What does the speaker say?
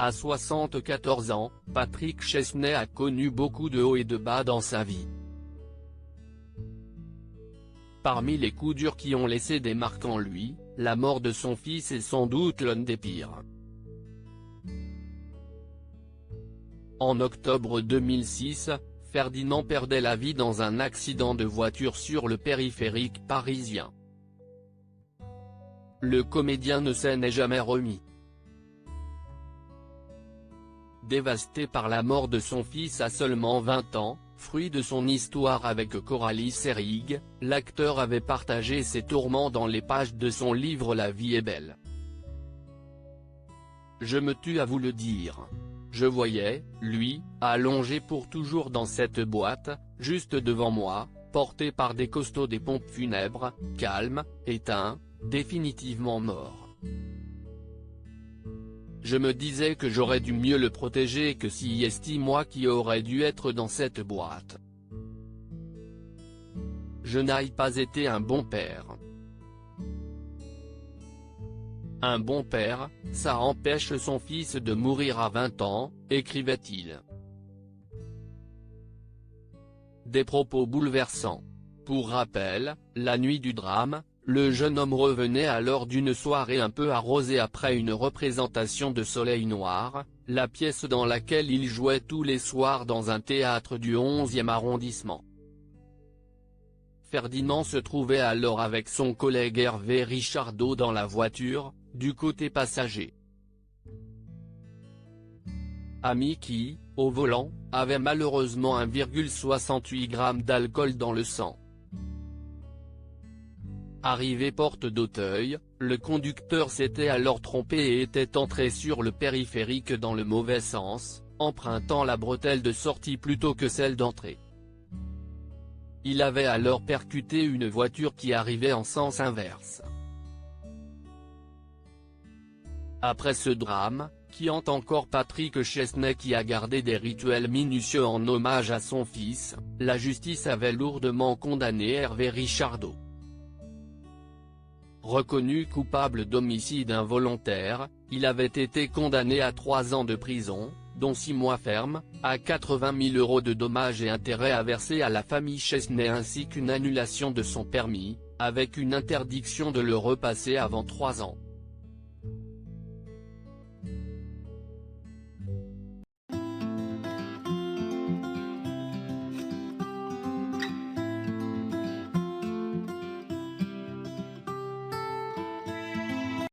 À 74 ans, Patrick Chesney a connu beaucoup de hauts et de bas dans sa vie. Parmi les coups durs qui ont laissé des marques en lui, la mort de son fils est sans doute l'un des pires. En octobre 2006, Ferdinand perdait la vie dans un accident de voiture sur le périphérique parisien. Le comédien ne s'en est jamais remis. Dévasté par la mort de son fils à seulement 20 ans, fruit de son histoire avec Coralie Serrig, l'acteur avait partagé ses tourments dans les pages de son livre La vie est belle. Je me tue à vous le dire. Je voyais, lui, allongé pour toujours dans cette boîte, juste devant moi, porté par des costauds des pompes funèbres, calme, éteint, définitivement mort. Je me disais que j'aurais dû mieux le protéger que si est moi qui aurais dû être dans cette boîte. Je n'ai pas été un bon père. Un bon père, ça empêche son fils de mourir à 20 ans, écrivait-il. Des propos bouleversants. Pour rappel, la nuit du drame, le jeune homme revenait alors d'une soirée un peu arrosée après une représentation de Soleil Noir, la pièce dans laquelle il jouait tous les soirs dans un théâtre du 11e arrondissement. Ferdinand se trouvait alors avec son collègue Hervé Richardot dans la voiture, du côté passager. Ami qui, au volant, avait malheureusement 1,68 g d'alcool dans le sang. Arrivé porte d'Auteuil, le conducteur s'était alors trompé et était entré sur le périphérique dans le mauvais sens, empruntant la bretelle de sortie plutôt que celle d'entrée. Il avait alors percuté une voiture qui arrivait en sens inverse. Après ce drame, qui hante encore Patrick Chesney qui a gardé des rituels minutieux en hommage à son fils, la justice avait lourdement condamné Hervé Richardot. Reconnu coupable d'homicide involontaire, il avait été condamné à 3 ans de prison, dont 6 mois fermes, à 80 000 € de dommages et intérêts à verser à la famille Chesney ainsi qu'une annulation de son permis, avec une interdiction de le repasser avant 3 ans.